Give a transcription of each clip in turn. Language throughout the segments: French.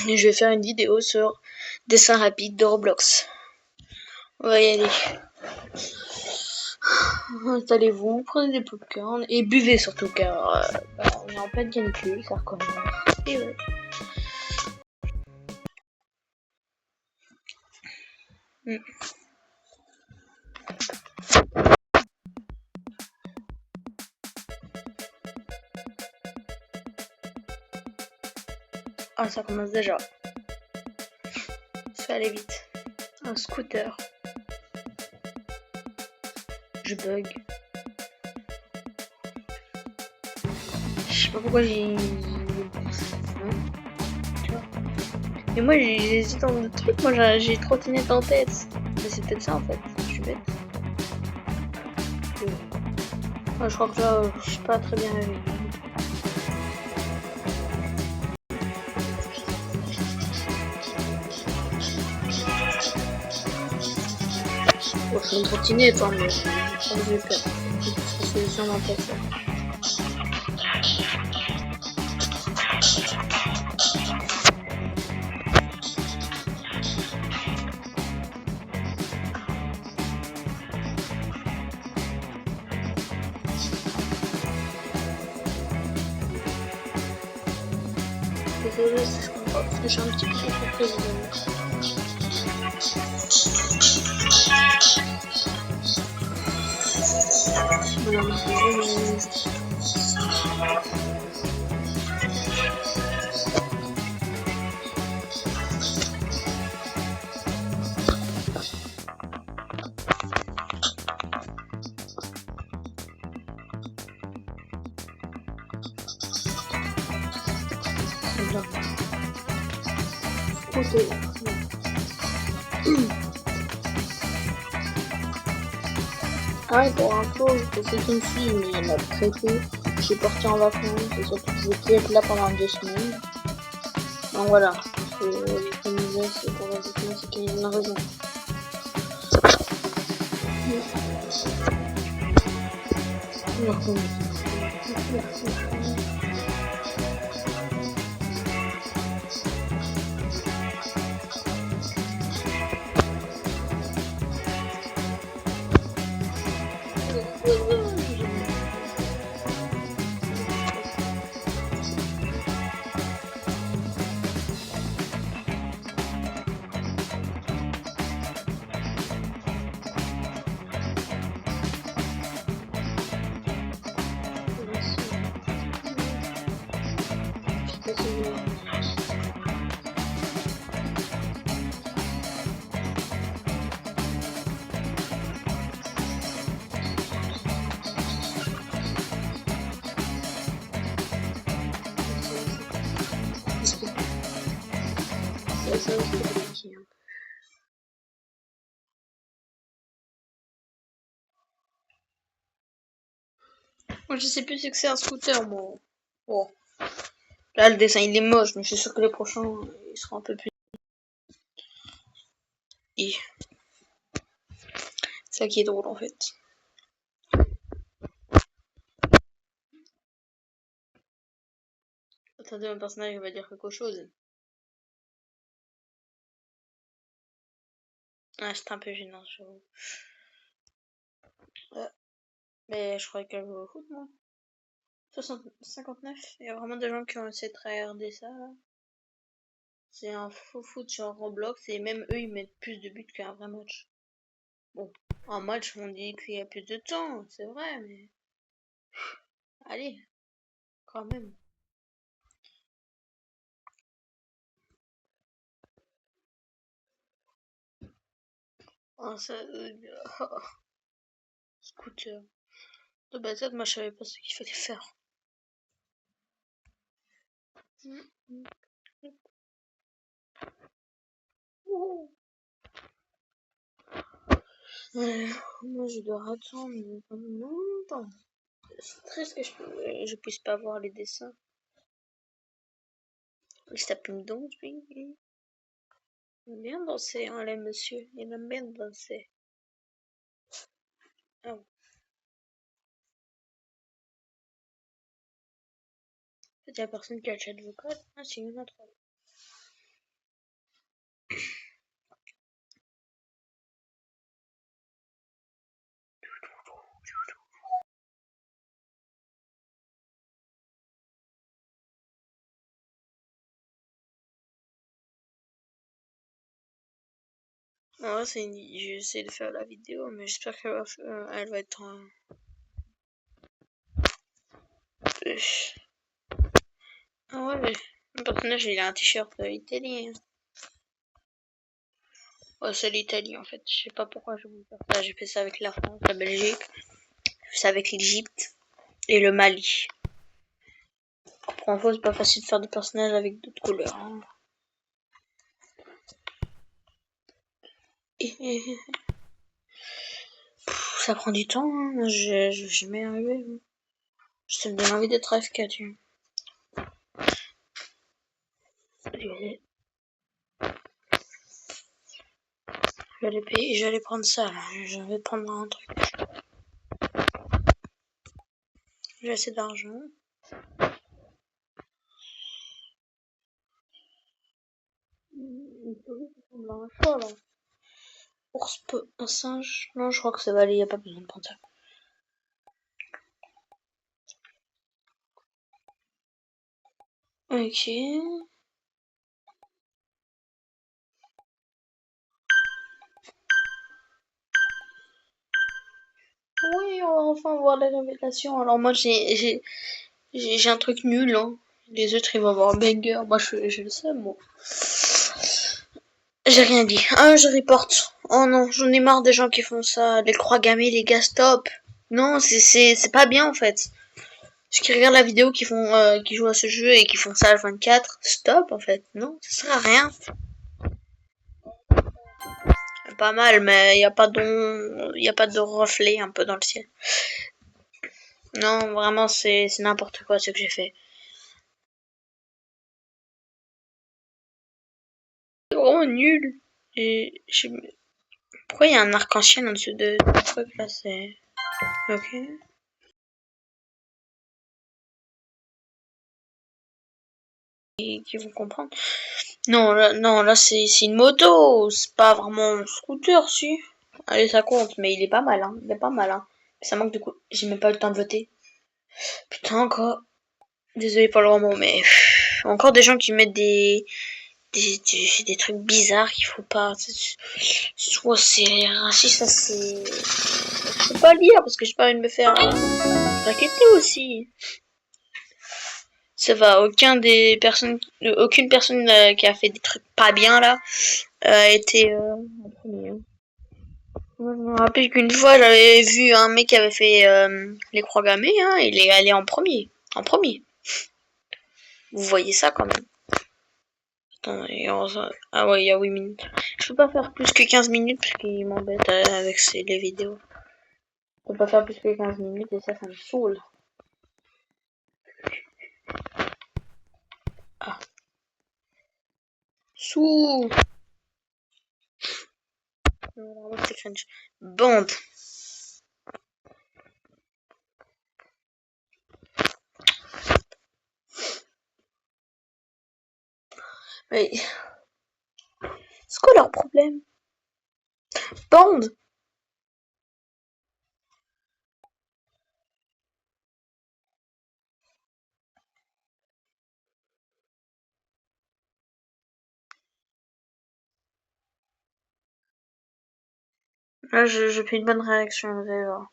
Et je vais faire une vidéo sur dessin rapide de Roblox. On va y aller. Installez-vous, prenez des popcorn et buvez surtout car on est en pleine canicule, ça recommence. Et ouais. Ah, ça commence déjà. Ça va aller vite. Un scooter. Je bug. Je sais pas pourquoi j'ai... Tu vois. Mais moi j'hésite dans le truc, moi j'ai trottinette en tête. Mais c'est peut-être ça en fait, je suis bête. Ouais, je crois que là, je suis pas très bien réveillée. Bon, je fais une trottinette, hein, mais je vais faire. C'est solution en tête. Désolée, je comprends parce que je suis un petit peu surprise. Ah, pour info, pour ceux qui me suivent, mais il y en a très peu. Je suis partie en vacances et surtout que je vais plus être là pendant 2 semaines. Donc voilà, les nouvelles, c'est pour la défense, c'est qu'il y a une raison. Moi je sais plus ce que c'est un scooter, moi. Bon. Là le dessin il est moche, mais je suis sûr que les prochains ils seront un peu plus. Et c'est ça qui est drôle en fait. Attendez, mon personnage va dire quelque chose. Ah, c'est un peu gênant, j'avoue. Mais je croyais qu'elle jouait au foot, moi. 59, il y a vraiment des gens qui ont essayé de tryharder ça, là. C'est un faux foot sur Roblox, et même eux, ils mettent plus de buts qu'un vrai match. Bon, un match, on dit qu'il y a plus de temps, c'est vrai, mais... Allez, quand même. Oh, ça... oh, scooter. De base, moi, je savais pas ce qu'il fallait faire. Moi, je dois attendre pendant longtemps. C'est triste que je puisse pas voir les dessins. Il tape une danse, lui. Il aime bien danser, hein, les monsieur. Il aime bien danser. Ah bon. En fait, il y a personne qui a le chat vocal. Ah, si, il y en a trois. Ouais, j'essaie de faire la vidéo, mais j'espère elle va être Ah ouais, mais le personnage il a un t-shirt italien. Ouais, c'est l'Italie en fait. Je sais pas pourquoi je voulais faire ça. J'ai fait ça avec la France, la Belgique. J'ai fait ça avec l'Égypte et le Mali. Pour info, c'est pas facile de faire des personnages avec d'autres couleurs. Hein. Et ça prend du temps. Hein. Je vais jamais y arriver. Hein. Ça me donne envie d'être AFK, tu vois. Je vais aller prendre ça là. Je vais prendre un truc. J'ai assez d'argent. Une souris qui ressemble à un chat là. Un singe. Non, je crois que ça va aller, y a pas besoin de prendre ça. Ok. Oui, on va enfin voir les révélations. Alors moi j'ai un truc nul, hein. Les autres ils vont avoir un banger. Moi je le sais, moi. J'ai rien dit. Ah, je reporte. Oh non, j'en ai marre des gens qui font ça. Les croix gammées, les gars, stop. Non, c'est pas bien en fait. Ceux qui regardent la vidéo qui jouent à ce jeu et qui font ça à 24, stop en fait. Non, ça sert à rien. Pas mal, mais y a pas de reflet un peu dans le ciel. Non, vraiment c'est n'importe quoi ce que j'ai fait. C'est vraiment nul. Et pourquoi il y a un arc-en-ciel en dessous de truc là, c'est ok. Et qui vont comprendre. Non, là c'est une moto, c'est pas vraiment un scooter, si. Allez, ça compte, mais il est pas mal, hein. Il est pas mal, hein. Ça manque de coup. J'ai même pas eu le temps de voter. Putain, encore. Désolé pour le grand mot, mais encore des gens qui mettent des trucs bizarres qu'il faut pas. Soit c'est raciste, ça c'est. Je peux pas lire parce que j'ai pas envie de me faire raqueter aussi. Ça va, aucune personne qui a fait des trucs pas bien là a été en premier. Hein. Moi, je me rappelle qu'une fois j'avais vu un mec qui avait fait les croix gammées, hein, il est allé en premier. En premier. Vous voyez ça quand même. Attends, ah ouais, il y a 8 minutes. Je peux pas faire plus que 15 minutes parce qu'il m'embête avec les vidéos. Je peux pas faire plus que 15 minutes et ça me saoule. Ah. Sous. Vraiment, c'est cringe. Bande. Mais c'est quoi leur problème? Bande. Là, je fais une bonne réaction, vous allez voir.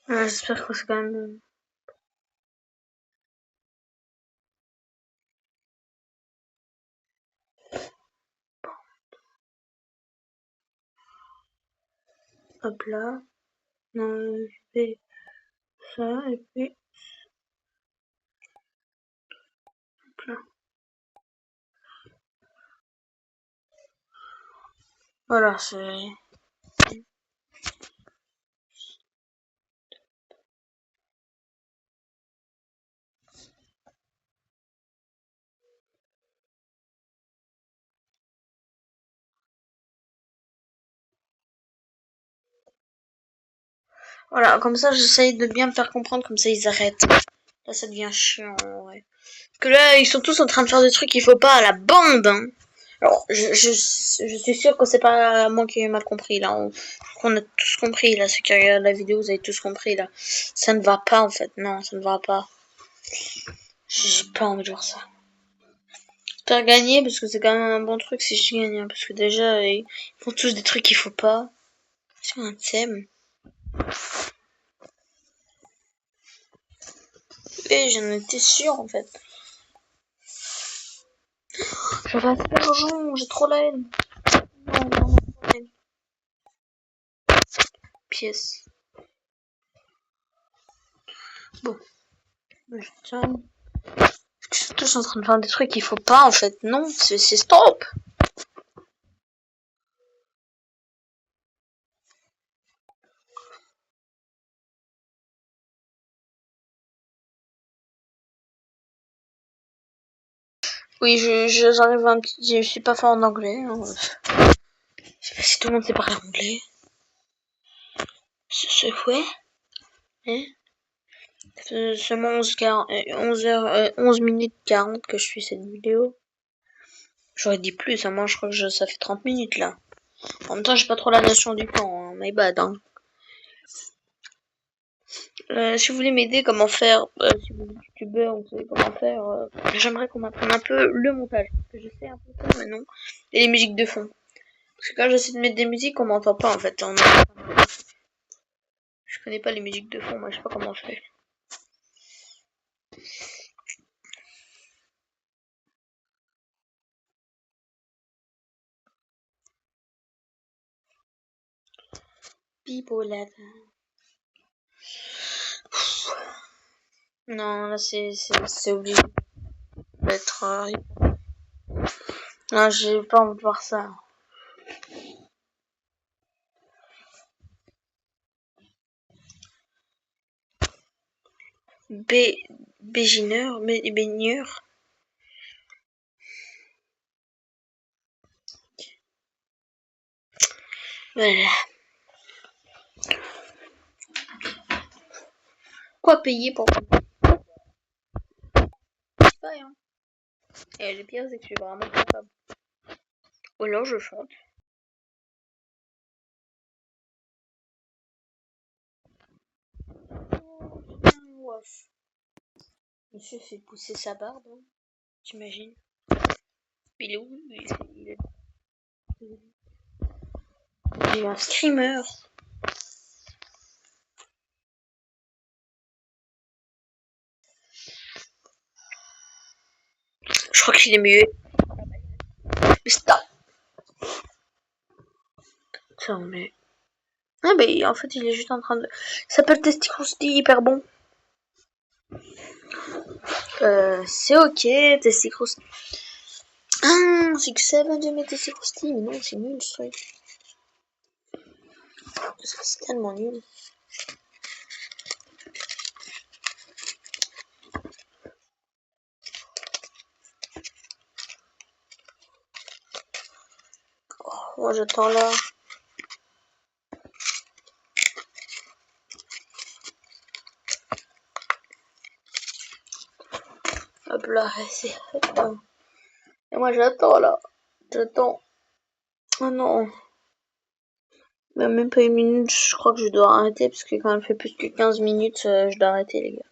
J'espère que c'est quand même. Hop là. Non, je fais ça et puis. Hop là. Voilà, c'est. Voilà, comme ça j'essaye de bien me faire comprendre, comme ça ils arrêtent. Là ça devient chiant en vrai. Parce que là ils sont tous en train de faire des trucs qu'il faut pas à la bande. Hein. Alors je suis sûre que c'est pas moi qui ai mal compris là. On a tous compris là, ceux qui regardent la vidéo, vous avez tous compris là. Ça ne va pas en fait, non, ça ne va pas. J'ai pas envie de voir ça. J'espère gagner parce que c'est quand même un bon truc si je gagne. Hein, parce que déjà ils font tous des trucs qu'il faut pas. C'est un thème. Et j'en étais sûre en fait. J'avais assez d'argent, j'ai trop la haine. Non, non, la haine. Pièce. Bon, je tiens. Ils sont tous en train de faire des trucs qu'il faut pas en fait. Non, c'est stop. Oui, j'arrive un petit. Je suis pas fort en anglais. Hein. Je sais pas si tout le monde sait parler anglais. Ce fouet. Hein seulement 11 minutes 40 que je suis cette vidéo. J'aurais dit plus, hein. Moi je crois que ça fait 30 minutes là. En même temps, j'ai pas trop la notion du temps, hein. My bad. Hein. Si vous voulez m'aider comment faire, si vous êtes youtubeur, vous savez comment faire, j'aimerais qu'on m'apprenne un peu le montage. Parce que je sais un peu faire, mais non. Et les musiques de fond. Parce que quand j'essaie de mettre des musiques, on m'entend pas en fait. Je connais pas les musiques de fond, moi je sais pas comment je fais. Pipolade. Non, là c'est obligé d'être. Non, j'ai pas envie de voir ça. Bégineur, baigneur. Voilà. Quoi payer pour pas, hein. Et le pire, c'est que je suis vraiment capable. Ou alors je chante. Oh, monsieur fait pousser sa barbe, hein, t'imagines? Il est où? Il est un screamer. Je crois qu'il est mieux. Mais stop. Ça, mais. Ah, mais en fait, il est juste en train de. Il s'appelle Testicrousti, hyper bon. C'est ok, Testicrousti. Ah, c'est que ça va de mettre Testicrousti, mais non, c'est nul ce truc. C'est tellement nul. Oh, moi j'attends là. Hop là, c'est. Et moi j'attends là. J'attends. Oh non. Même pas une minute, je crois que je dois arrêter parce que quand elle fait plus que 15 minutes, je dois arrêter les gars.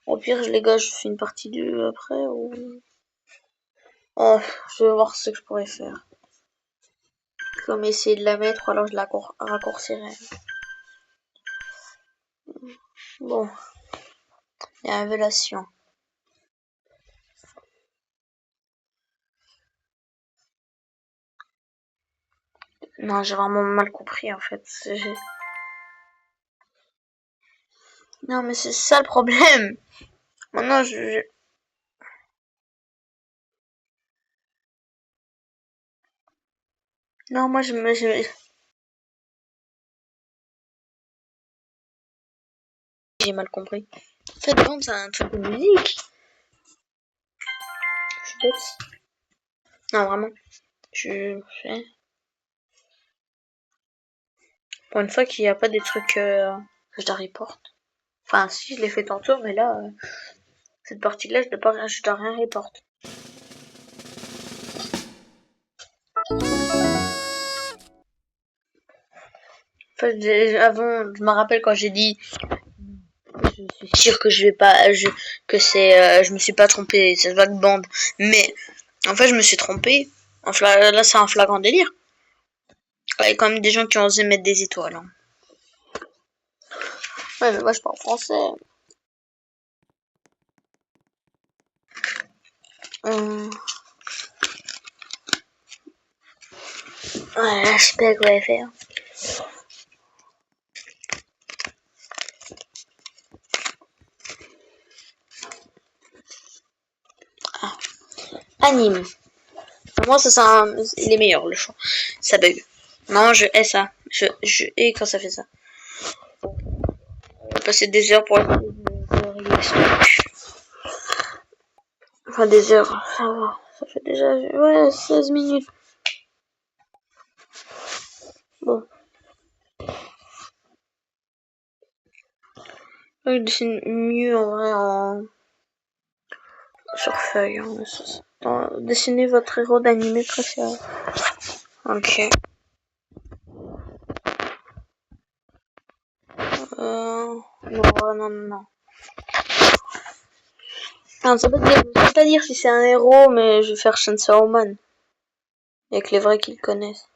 Au pire, les gars, je fais une partie 2 après ou. Oh, je vais voir ce que je pourrais faire. Comme essayer de la mettre ou alors je la raccourcirai. Bon, il y a révélation. Non, j'ai vraiment mal compris en fait. Non, mais c'est ça le problème. Maintenant, Non, moi, j'ai mal compris. En fait, bon, c'est un truc de musique. Je suis bête. Non, vraiment. Je fais. Pour une fois qu'il n'y a pas des trucs que je dois report. Enfin, si, je l'ai fait tantôt, mais là, cette partie-là, je dois rien report. Enfin, avant, je me rappelle quand j'ai dit, je suis sûre que je vais pas, je me suis pas trompé, c'est vague bande. Mais, en fait, je me suis trompé. Là, c'est un flagrant délire. Il y a quand même des gens qui ont osé mettre des étoiles. Hein. Ouais, mais moi, je parle français. Ouais, je sais pas quoi faire. Ah. Anime. Pour moi, ça, il est meilleur, le choix. Ça bug. Non, je hais ça. Je hais quand ça fait ça. On va passer des heures pour régler ce truc. Enfin, des heures. Ça va. Ça fait déjà, ouais, 16 minutes. Bon. Je dessine mieux en vrai sur feuille. Hein. Dessinez votre héros d'animé préféré. Ok. Non. Non, ça veut pas dire si c'est un héros, mais je vais faire Chainsaw Man. Y'a que les vrais qui le connaissent.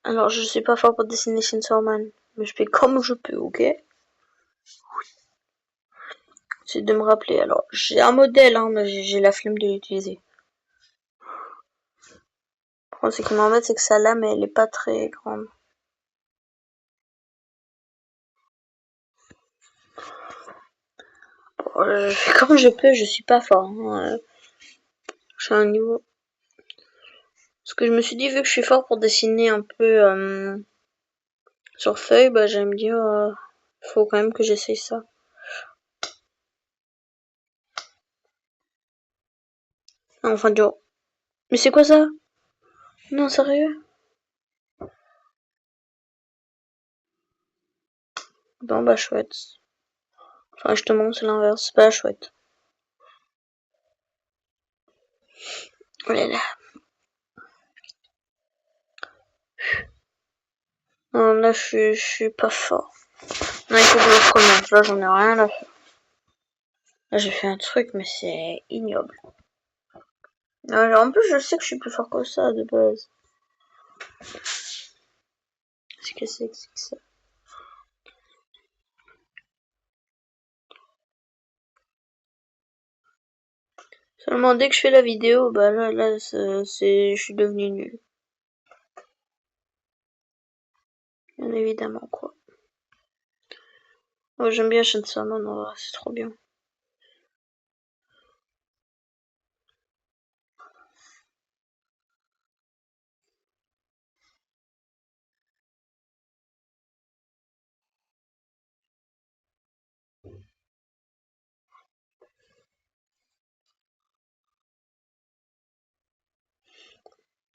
Alors, je suis pas fort pour dessiner Chainsaw Man, mais je fais comme je peux, ok? C'est de me rappeler. Alors, j'ai un modèle, hein, mais j'ai la flemme de l'utiliser. Le problème, c'est qu'il m'embête, c'est que sa lame, elle est pas très grande. Bon, je fais comme je peux, je suis pas fort. Hein. Je suis à un niveau. Parce que je me suis dit, vu que je suis fort pour dessiner un peu sur feuille, bah j'aime dire, faut quand même que j'essaye ça. Enfin, du mais c'est quoi ça? Non, sérieux? Bon, bah chouette. Enfin, justement, c'est l'inverse, c'est pas chouette. Oh là là. Non, là, je suis pas fort. Non, il faut que je recommence. Là, j'en ai rien à faire. Là, j'ai fait un truc, mais c'est ignoble. Non, en plus, je sais que je suis plus fort que ça, de base. Qu'est-ce que c'est que ça? Seulement, dès que je fais la vidéo, bah là, je suis devenu nul. Bien évidemment, quoi. Oh, j'aime bien Chainsaw Man, c'est trop bien.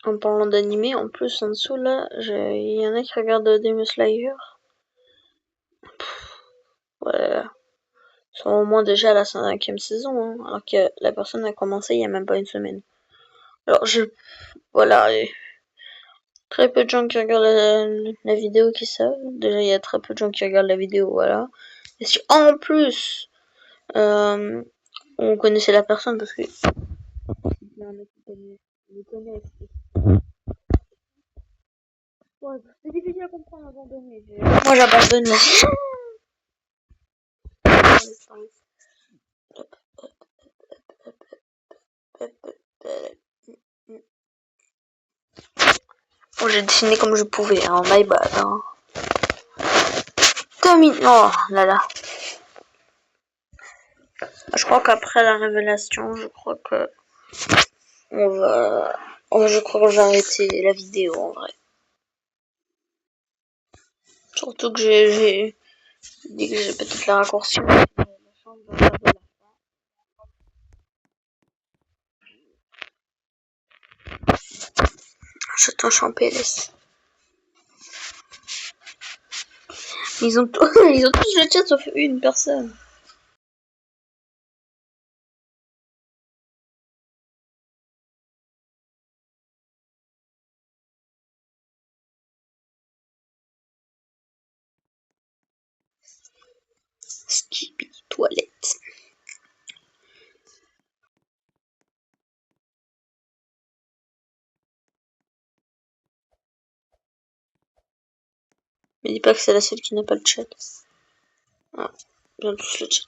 En parlant d'animé, en plus, en dessous, là, il y en a qui regardent Demon Slayer. Ouais. Ils sont au moins déjà à la 5e saison, hein, alors que la personne a commencé il y a même pas une semaine. Alors, voilà, très peu de gens qui regardent la vidéo qui savent. Déjà, il y a très peu de gens qui regardent la vidéo, voilà. Et si en plus, on connaissait la personne, parce que ouais, c'est difficile à comprendre à abandonner. Moi, j'abandonne la Bon, j'ai dessiné comme je pouvais, hein, my bad. Hein. Terminé. Oh là là. Je crois qu'après la révélation, je crois que on va. Oh, je crois que je vais arrêter la vidéo en vrai. Surtout que j'ai dit que j'ai peut-être la raccourci. J'attends, je suis en PLS. Ils ont, ils ont tous le chat sauf une personne. Skippy toilette. Mais dis pas que c'est la seule qui n'a pas le chat. Ah, ils ont tous le chat.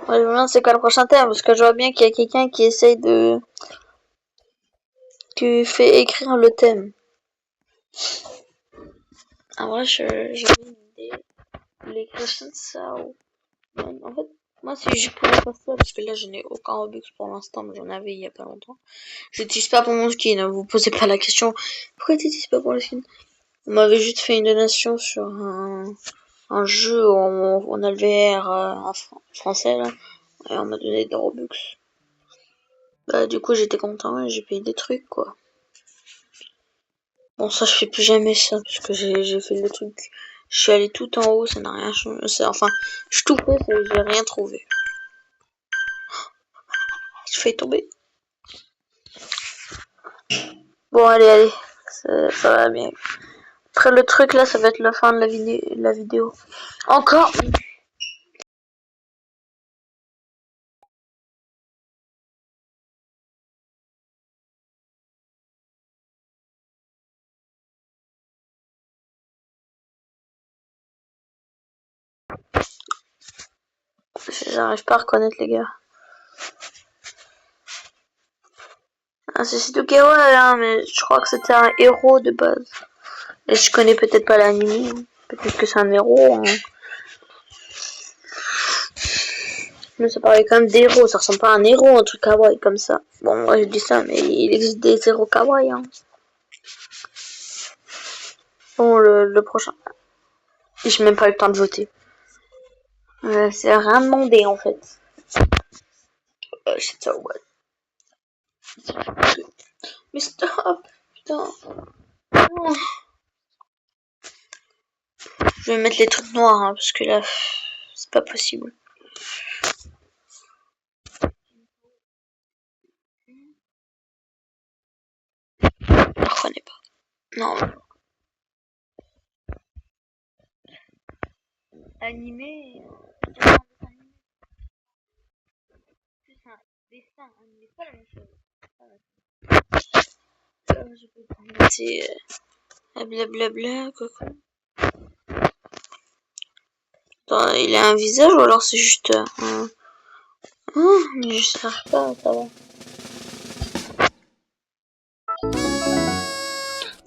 Ouais, je me demande c'est quoi le prochain thème, parce que je vois bien qu'il y a quelqu'un qui essaye de... qui fait écrire le thème. En vrai, j'avais une idée. Les questions, ça... En fait, moi, si je pourrais faire ça, parce que là, je n'ai aucun Robux pour l'instant, mais j'en avais il y a pas longtemps. Je n'utilise pas pour mon skin, hein, vous posez pas la question. Pourquoi tu n'utilises pas pour le skin? On m'avait juste fait une donation sur un jeu où on a le VR en français, là. Et on m'a donné des Robux. Bah, du coup, j'étais content et j'ai payé des trucs, quoi. Bon, ça, je fais plus jamais ça, parce que j'ai fait le truc. Je suis allé tout en haut, ça n'a rien changé. Enfin, je tout fait, j'ai rien trouvé. Je fais tomber. Bon, allez, ça va bien. Après, le truc, là, ça va être la fin de la vidéo. Encore. J'arrive pas à reconnaître les gars. Ah, c'est Sidoukawa, hein, mais je crois que c'était un héros de base. Et je connais peut-être pas l'anime. Hein. Peut-être que c'est un héros. Hein. Mais ça paraît quand même d'héros. Ça ressemble pas à un héros, un truc kawaii comme ça. Bon, moi je dis ça, mais il existe des héros kawaii. Hein. Bon, le prochain. J'ai même pas eu le temps de voter. C'est rien demandé en fait. C'est ça, ouais. Mais stop! Putain. Non. Je vais mettre les trucs noirs, hein, parce que là, c'est pas possible. Je reconnais pas. Non. Animé. C'est un dessin animé, pas la même chose. Je peux prendre. C'est blablabla, quoi. Attends, il a un visage ou alors c'est juste un. Oh, mais je sais pas, ça va.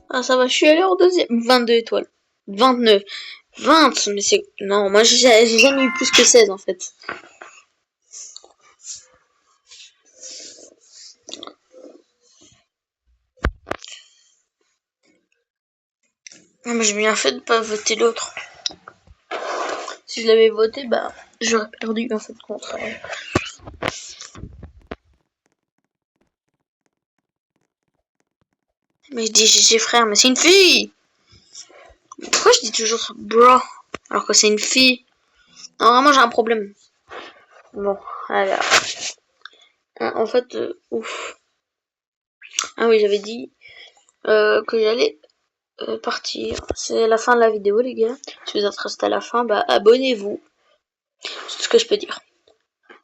Ah, ça va, je suis allé en deuxième. 22 étoiles. 29. 20, mais c'est. Non, moi j'ai jamais eu plus que 16 en fait. Non, mais j'ai bien fait de pas voter l'autre. Si je l'avais voté, bah, j'aurais perdu en fait contre elle. Mais je dis GG frère, mais c'est une fille! Pourquoi je dis toujours bro alors que c'est une fille? Non, vraiment j'ai un problème. Bon, alors. En fait, ouf. Ah oui, j'avais dit que j'allais partir. C'est la fin de la vidéo, les gars. Si vous êtes restés à la fin, bah abonnez-vous. C'est tout ce que je peux dire.